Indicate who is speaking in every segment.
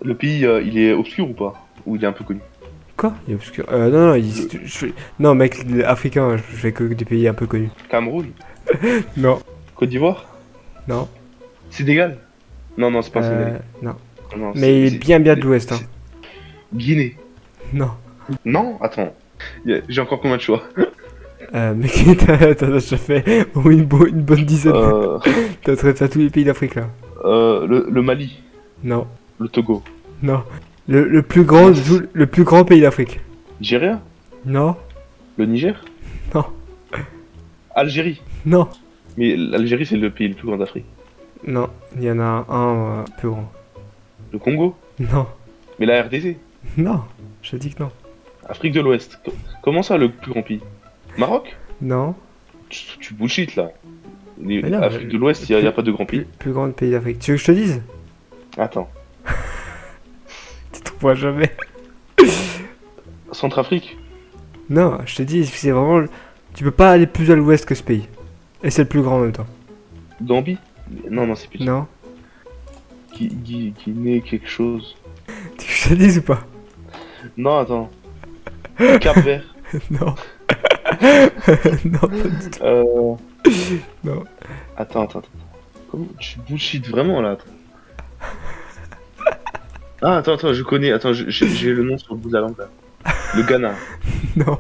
Speaker 1: Le pays, il est obscur ou pas? Ou il est un peu connu?
Speaker 2: Quoi? Il est obscur. Non, non, non, mec, africain, je fais que des pays un peu connus.
Speaker 1: Cameroun?
Speaker 2: Non,
Speaker 1: Côte d'Ivoire?
Speaker 2: non,
Speaker 1: Sénégal? Non, non, c'est pas Sénégal.
Speaker 2: non.
Speaker 1: Non,
Speaker 2: Mais bien de l'ouest, hein.
Speaker 1: Guinée?
Speaker 2: Non.
Speaker 1: Non? Attends. J'ai encore combien de choix?
Speaker 2: Mec, t'as déjà fait une bonne dizaine. T'as traité à tous les pays d'Afrique, là.
Speaker 1: Le Mali?
Speaker 2: Non,
Speaker 1: Le Togo?
Speaker 2: non. Le plus grand, le plus grand pays d'Afrique.
Speaker 1: Nigeria?
Speaker 2: Non,
Speaker 1: Le Niger?
Speaker 2: non,
Speaker 1: Algérie?
Speaker 2: non.
Speaker 1: Mais l'Algérie, c'est le pays le plus grand d'Afrique.
Speaker 2: Non, il y en a un plus grand.
Speaker 1: Le Congo?
Speaker 2: Non,
Speaker 1: Mais la RDC?
Speaker 2: non, je dis que non.
Speaker 1: Afrique de l'Ouest? Comment ça, le plus grand pays? Maroc?
Speaker 2: Non.
Speaker 1: Tu bullshit, là.
Speaker 2: Mais non,
Speaker 1: Afrique de l'Ouest, il n'y a pas de grand pays.
Speaker 2: Plus grand pays d'Afrique. Tu veux que je te dise?
Speaker 1: Attends.
Speaker 2: Tu trouveras jamais.
Speaker 1: Centrafrique?
Speaker 2: Non, je te dis, c'est vraiment. Tu peux pas aller plus à l'ouest que ce pays. Et c'est le plus grand en même temps.
Speaker 1: Gambie? Non, non, c'est petit.
Speaker 2: Non.
Speaker 1: Guinée, quelque chose.
Speaker 2: Tu veux que je te dise ou pas?
Speaker 1: Non, attends. Cap-Vert?
Speaker 2: Non. Non, pas du tout. Non.
Speaker 1: Attends. Comment tu bullshit vraiment, là? Ah, attends, je connais. Attends, j'ai le nom sur le bout de la langue, là. Le Ghana.
Speaker 2: Non.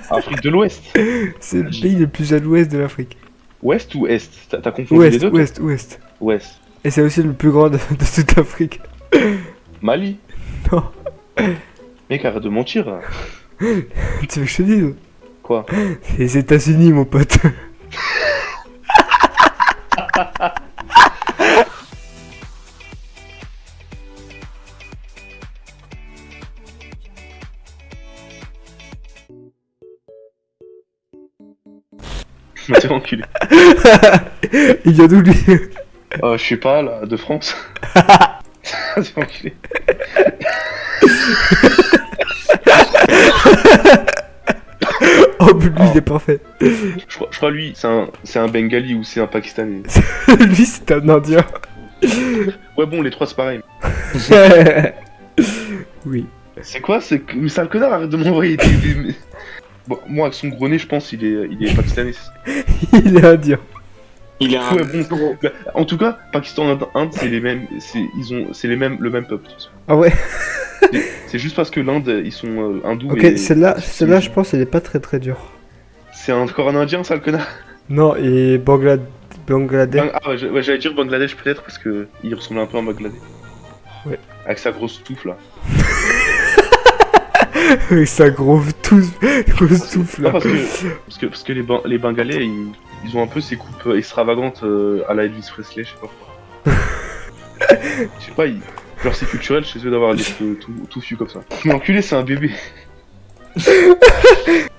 Speaker 1: Afrique de l'Ouest.
Speaker 2: C'est le pays le plus à l'ouest de l'Afrique.
Speaker 1: Ouest ou Est? T'as confondu les
Speaker 2: Ouest,
Speaker 1: deux?
Speaker 2: ouest, ouest.
Speaker 1: Ouest.
Speaker 2: Et c'est aussi le plus grand de toute l'Afrique.
Speaker 1: Mali?
Speaker 2: Non.
Speaker 1: Mec, arrête de mentir, là.
Speaker 2: Tu veux que je te dise?
Speaker 1: Quoi?
Speaker 2: C'est les États-Unis, mon pote.
Speaker 1: T'es enculé.
Speaker 2: Il vient d'où lui?
Speaker 1: Je sais pas, là, de France. T'es enculé.
Speaker 2: Oh, lui, il est parfait.
Speaker 1: Je crois lui, c'est un Bengali ou c'est un Pakistanais.
Speaker 2: Lui, c'est un Indien.
Speaker 1: Ouais, bon, les trois, c'est pareil.
Speaker 2: Oui.
Speaker 1: C'est quoi? Mais sale connard, arrête de m'envoyer Bon, moi, avec son gros nez, je pense qu'il est pakistanais.
Speaker 2: Il est indien.
Speaker 3: Il a un...
Speaker 1: Ouais, bon, bah, en tout cas, Pakistan, Inde, c'est les mêmes, le même peuple. De toute façon.
Speaker 2: Ah ouais.
Speaker 1: C'est juste parce que l'Inde, ils sont hindous.
Speaker 2: Ok,
Speaker 1: et...
Speaker 2: celle-là, je pense, elle est pas très très dure.
Speaker 1: C'est encore un Indien, sale connard.
Speaker 2: Non, et Bangladesh.
Speaker 1: Ah ouais, j'allais dire Bangladesh peut-être parce que il ressemble un peu à Bangladesh.
Speaker 2: Ouais.
Speaker 1: Avec sa grosse touffe là.
Speaker 2: Avec sa grosse touffe
Speaker 1: Non,
Speaker 2: là.
Speaker 1: parce que les Bengalais, ils ont un peu ces coupes extravagantes à la Elvis Presley, je sais pas pourquoi. Je sais pas, genre c'est culturel chez eux d'avoir des cheveux touffus comme ça. Mais enculé, c'est un bébé.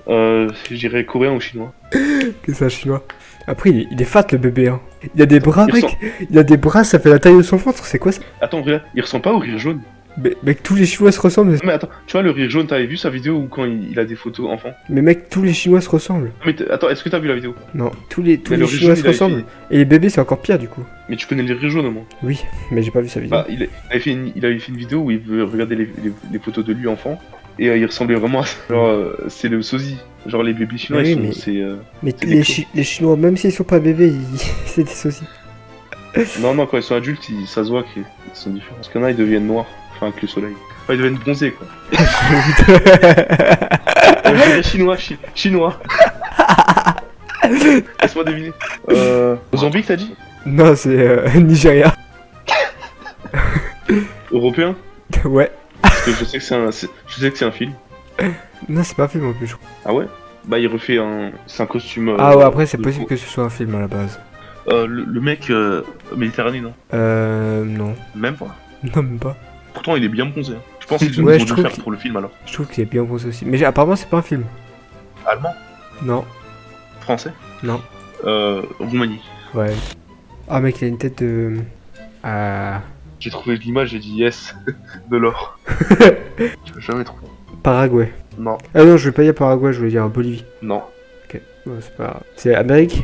Speaker 1: Je dirais coréen ou chinois.
Speaker 2: Que c'est un chinois. Après, il est fat le bébé, hein. Il a des bras,
Speaker 1: Il
Speaker 2: mec.
Speaker 1: ressemble-
Speaker 2: Il a des bras, ça fait la taille de son ventre, c'est quoi ça?
Speaker 1: Attends, regarde, il ressemble pas au rire jaune.
Speaker 2: Mais, mec, tous les Chinois se ressemblent.
Speaker 1: Mais attends, tu vois le rire jaune, t'avais vu sa vidéo où quand il a des photos enfants?
Speaker 2: Mais mec, tous les Chinois se ressemblent.
Speaker 1: Mais attends, est-ce que t'as vu la vidéo?
Speaker 2: Non, tous les
Speaker 1: Mais le
Speaker 2: Chinois
Speaker 1: rire
Speaker 2: se
Speaker 1: jaune,
Speaker 2: ressemblent. Et les bébés, c'est encore pire du coup.
Speaker 1: Mais tu connais le rire jaune au moins?
Speaker 2: Oui, mais j'ai pas vu sa vidéo.
Speaker 1: Bah, il avait fait une vidéo où il veut regarder les photos de lui enfant. Et il ressemblait vraiment à ça. Genre, c'est le sosie. Genre, les bébés chinois,
Speaker 2: Oui,
Speaker 1: ils sont.
Speaker 2: mais-
Speaker 1: C'est.
Speaker 2: Mais
Speaker 1: c'est des
Speaker 2: les Chinois, même s'ils sont pas bébés, c'est des sosies.
Speaker 1: Non, quand ils sont adultes, ça se voit qu'ils sont différents. Parce qu'il y en a, ils deviennent noirs. Enfin, avec le soleil. Enfin, ils deviennent bronzés, quoi. Je dirais chinois. Laisse-moi deviner. Mozambique, t'as dit?
Speaker 2: Non, c'est Nigeria.
Speaker 1: Européen?
Speaker 2: Ouais.
Speaker 1: Parce que je sais que c'est un film.
Speaker 2: Non, c'est pas un film en plus, je crois.
Speaker 1: Ah ouais? Bah, il refait un. C'est un costume.
Speaker 2: Ah ouais, après, c'est possible que ce soit un film à la base.
Speaker 1: Le mec Méditerranée, non?
Speaker 2: Non.
Speaker 1: Même pas.
Speaker 2: Non, même pas.
Speaker 1: Pourtant, il est bien bronzé. Hein. Je pense qu'ils ont
Speaker 2: Ouais,
Speaker 1: dû
Speaker 2: je
Speaker 1: le
Speaker 2: trouve
Speaker 1: faire
Speaker 2: qu'il-
Speaker 1: pour le film alors.
Speaker 2: Je trouve qu'il est bien bronzé aussi. Mais apparemment, c'est pas un film.
Speaker 1: Allemand?
Speaker 2: Non.
Speaker 1: Français?
Speaker 2: Non.
Speaker 1: Roumanie.
Speaker 2: Ouais. Ah, mec, il a une tête de. Ah.
Speaker 1: J'ai trouvé l'image, j'ai dit yes, de l'or. Je vais jamais trouver.
Speaker 2: Paraguay.
Speaker 1: Non,
Speaker 2: Ah non, je vais pas dire Paraguay, je voulais dire Bolivie.
Speaker 1: non,
Speaker 2: Ok. Ouais, c'est pas grave. C'est Amérique?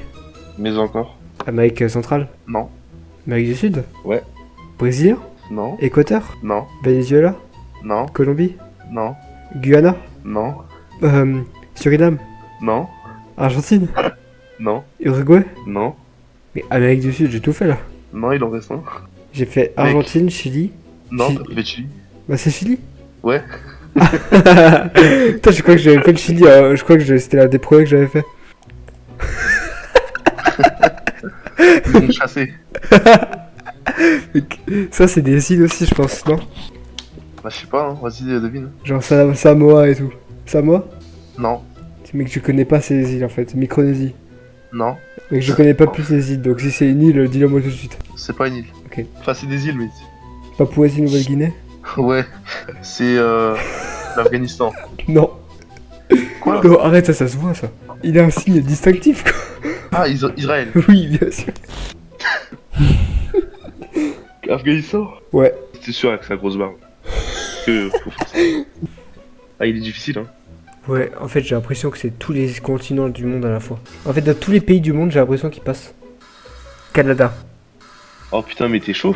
Speaker 1: mais encore.
Speaker 2: Amérique centrale?
Speaker 1: Non.
Speaker 2: Amérique du Sud?
Speaker 1: Ouais.
Speaker 2: Brésil?
Speaker 1: Non.
Speaker 2: Équateur?
Speaker 1: Non.
Speaker 2: Venezuela?
Speaker 1: Non.
Speaker 2: Colombie?
Speaker 1: Non.
Speaker 2: Guyana?
Speaker 1: Non.
Speaker 2: Suriname?
Speaker 1: Non.
Speaker 2: Argentine?
Speaker 1: Non.
Speaker 2: Uruguay?
Speaker 1: Non.
Speaker 2: Mais Amérique du Sud, j'ai tout fait là.
Speaker 1: Non, il en reste un.
Speaker 2: J'ai fait Argentine, Chili.
Speaker 1: Non,
Speaker 2: Chili.
Speaker 1: t'as pas fait Chili.
Speaker 2: Bah c'est Chili.
Speaker 1: Ouais.
Speaker 2: Putain, je crois que j'avais fait le Chili, je crois que c'était l'un des premiers que j'avais fait.
Speaker 1: Ils m'ont chassé.
Speaker 2: Ça c'est des îles aussi je pense, non?
Speaker 1: Bah, je sais pas, hein. Vas-y, devine.
Speaker 2: Genre Samoa et tout. Samoa?
Speaker 1: Non.
Speaker 2: Mec, je connais pas ces îles en fait. Micronésie.
Speaker 1: Non.
Speaker 2: Mec, je connais pas plus les îles, donc si c'est une île, dis-le moi tout de suite.
Speaker 1: C'est pas une île.
Speaker 2: Ok.
Speaker 1: Enfin, c'est des îles, mais.
Speaker 2: Papouasie-Nouvelle-Guinée?
Speaker 1: Ouais. C'est l'Afghanistan.
Speaker 2: Non.
Speaker 1: Quoi?
Speaker 2: Non, arrête, ça se voit ça. Il a un signe distinctif quoi.
Speaker 1: Ah, Israël.
Speaker 2: Oui, bien sûr.
Speaker 1: Afghanistan?
Speaker 2: Ouais.
Speaker 1: C'est sûr avec sa grosse barbe. Faut faire ça. Ah, il est difficile, hein.
Speaker 2: Ouais, en fait, j'ai l'impression que c'est tous les continents du monde à la fois. En fait, dans tous les pays du monde, j'ai l'impression qu'ils passent. Canada.
Speaker 1: Oh putain, mais t'es chaud.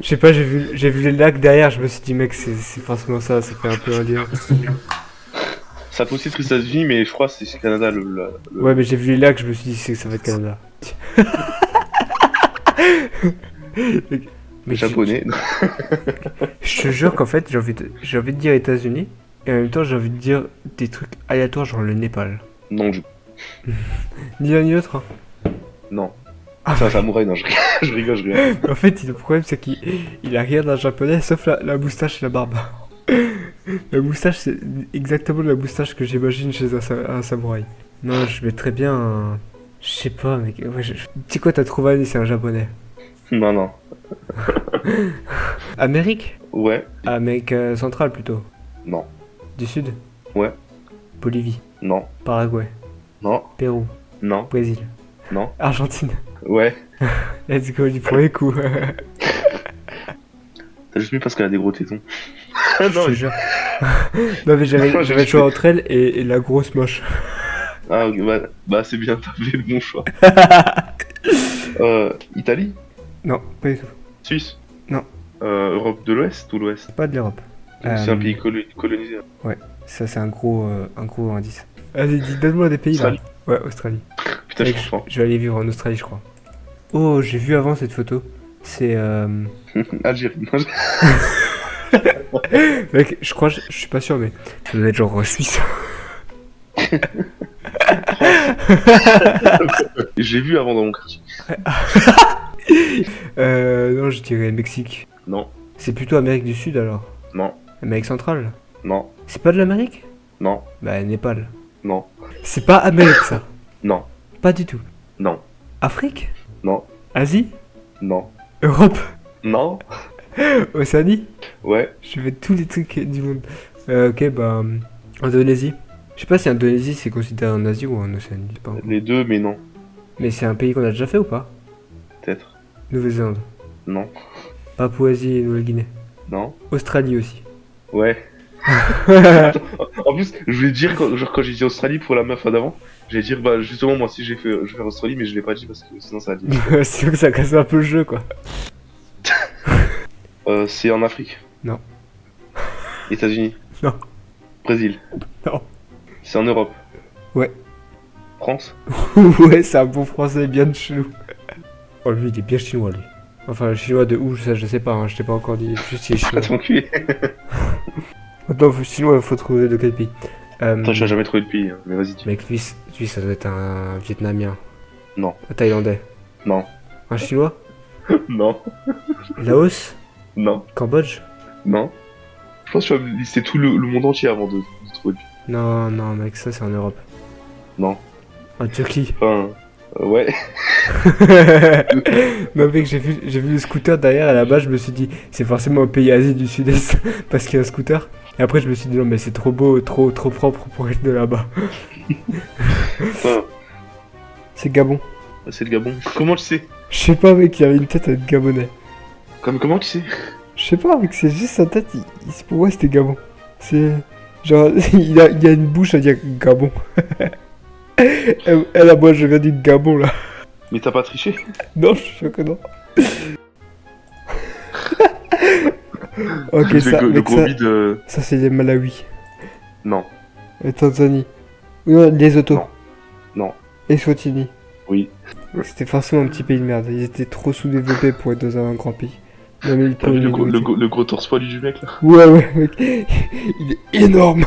Speaker 2: Je sais pas, j'ai vu les lacs derrière, je me suis dit, mec, c'est forcément ça fait un peu un lien.
Speaker 1: Ça peut aussi être les États-Unis, mais je crois que c'est Canada le...
Speaker 2: Ouais, mais j'ai vu les lacs, je me suis dit, ça va être Canada. Mais
Speaker 1: Japonais.
Speaker 2: Je te jure qu'en fait, j'ai envie de dire États-Unis, et en même temps, j'ai envie de dire des trucs aléatoires, genre le Népal.
Speaker 1: Non, du
Speaker 2: Ni l'un ni l'autre, hein.
Speaker 1: Non.
Speaker 2: Ah,
Speaker 1: C'est un samouraï, non, je rigole.
Speaker 2: En fait, le problème, c'est qu'il a rien d'un japonais, sauf la moustache et la barbe. La moustache, c'est exactement la moustache que j'imagine chez un samouraï. Non, je mettrais bien un... Je sais pas, mec. Ouais, tu sais quoi, t'as trouvé, c'est un japonais.
Speaker 1: Non.
Speaker 2: Amérique?
Speaker 1: Ouais.
Speaker 2: Amérique centrale, plutôt.
Speaker 1: Non.
Speaker 2: Du Sud?
Speaker 1: Ouais.
Speaker 2: Bolivie?
Speaker 1: Non.
Speaker 2: Paraguay?
Speaker 1: Non.
Speaker 2: Pérou?
Speaker 1: Non.
Speaker 2: Brésil?
Speaker 1: Non.
Speaker 2: Argentine?
Speaker 1: Ouais.
Speaker 2: Let's go, du premier coup.
Speaker 1: T'as juste mis parce qu'elle a des gros tétons.
Speaker 2: Je te jure. Non, mais j'avais le choix entre elle et la grosse moche.
Speaker 1: Ah, ok, bah c'est bien, t'as fait le bon choix. Italie?
Speaker 2: Non, pas du tout.
Speaker 1: Suisse?
Speaker 2: Non.
Speaker 1: Europe de l'Ouest ou l'Ouest?
Speaker 2: Pas de l'Europe.
Speaker 1: C'est un pays colonisé.
Speaker 2: Ouais, ça c'est un gros indice. Allez, donne-moi des pays là.
Speaker 1: Australie.
Speaker 2: Ouais, Australie.
Speaker 1: Putain,
Speaker 2: Mec,
Speaker 1: je comprends.
Speaker 2: je vais aller vivre en Australie, je crois. Oh, j'ai vu avant cette photo. C'est
Speaker 1: Algérie.
Speaker 2: Mec, je crois, je suis pas sûr, mais ça doit être genre Suisse.
Speaker 1: J'ai vu avant dans mon quartier.
Speaker 2: Non, je dirais Mexique.
Speaker 1: Non.
Speaker 2: C'est plutôt Amérique du Sud alors.
Speaker 1: Non.
Speaker 2: Amérique centrale.
Speaker 1: Non.
Speaker 2: C'est pas de l'Amérique?
Speaker 1: Non.
Speaker 2: Bah, Népal.
Speaker 1: Non.
Speaker 2: C'est pas Amérique ça.
Speaker 1: Non.
Speaker 2: Pas du tout.
Speaker 1: Non.
Speaker 2: Afrique?
Speaker 1: Non.
Speaker 2: Asie?
Speaker 1: Non.
Speaker 2: Europe?
Speaker 1: Non.
Speaker 2: Océanie?
Speaker 1: Ouais.
Speaker 2: Je fais tous les trucs du monde. Ok, bah. Indonésie. Je sais pas si Indonésie c'est considéré en Asie ou en Océanie. Je sais pas.
Speaker 1: Les deux, mais non.
Speaker 2: Mais c'est un pays qu'on a déjà fait ou pas?
Speaker 1: Peut-être.
Speaker 2: Nouvelle-Zélande.
Speaker 1: Non.
Speaker 2: Papouasie et Nouvelle-Guinée.
Speaker 1: Non.
Speaker 2: Australie aussi.
Speaker 1: Ouais. En plus, je voulais dire, quand j'ai dit Australie pour la meuf d'avant, j'allais dire, bah justement, moi aussi je vais faire Australie, mais je l'ai pas dit parce que sinon ça a dit.
Speaker 2: C'est sûr que ça casse un peu le jeu quoi.
Speaker 1: C'est en Afrique.
Speaker 2: Non.
Speaker 1: États-Unis.
Speaker 2: Non.
Speaker 1: Brésil.
Speaker 2: Non.
Speaker 1: C'est en Europe.
Speaker 2: Ouais.
Speaker 1: France.
Speaker 2: Ouais, c'est un bon français bien chelou. Oh, lui, il est bien chinois, lui. Enfin, chinois de où, ça, je sais pas, hein, je t'ai pas encore dit. Juste, il est chinois.
Speaker 1: Pas ton cul.
Speaker 2: Attends, chinois, faut trouver de quel pays.
Speaker 1: Attends, je n'ai jamais trouvé de pays, hein, mais vas-y, tu.
Speaker 2: Mec, lui, ça doit être un Vietnamien.
Speaker 1: Non.
Speaker 2: Un Thaïlandais.
Speaker 1: Non.
Speaker 2: Un Chinois.
Speaker 1: Non.
Speaker 2: Laos.
Speaker 1: Non.
Speaker 2: Cambodge.
Speaker 1: Non. Je pense que tu vas me lister tout le monde entier avant de trouver le pays.
Speaker 2: Non, non, mec, ça c'est en Europe.
Speaker 1: Non.
Speaker 2: En Turquie.
Speaker 1: Enfin. Ouais.
Speaker 2: Non, mec, j'ai vu le scooter derrière, à la base, je me suis dit, c'est forcément un pays Asie du Sud-Est, parce qu'il y a un scooter. Et après, je me suis dit, non, mais c'est trop beau, trop propre pour être de là-bas.
Speaker 1: Enfin,
Speaker 2: C'est Gabon.
Speaker 1: c'est le Gabon. Comment tu sais?
Speaker 2: Je sais pas, mec, il avait une tête à être gabonais.
Speaker 1: Comment tu sais?
Speaker 2: Je sais pas, mec, c'est juste sa tête, pour moi, c'était Gabon. C'est. Genre, il a une bouche à dire Gabon. Elle, moi, je viens du Gabon, là.
Speaker 1: Mais t'as pas triché?
Speaker 2: Non, je suis sûr que non. Ok,
Speaker 1: Le,
Speaker 2: ça,
Speaker 1: le
Speaker 2: mec,
Speaker 1: gros
Speaker 2: ça,
Speaker 1: bide,
Speaker 2: ça c'est les Malawi.
Speaker 1: non,
Speaker 2: Et Tanzanie. Non, Lesotho.
Speaker 1: Non. Non.
Speaker 2: Et Swatini.
Speaker 1: oui.
Speaker 2: C'était forcément un petit pays de merde. Ils étaient trop sous-développés pour être dans un grand pays. Même
Speaker 1: T'as vu
Speaker 2: pour une
Speaker 1: le
Speaker 2: minorité.
Speaker 1: gros torse poilu du mec là?
Speaker 2: Ouais, ouais, mec. Il est énorme.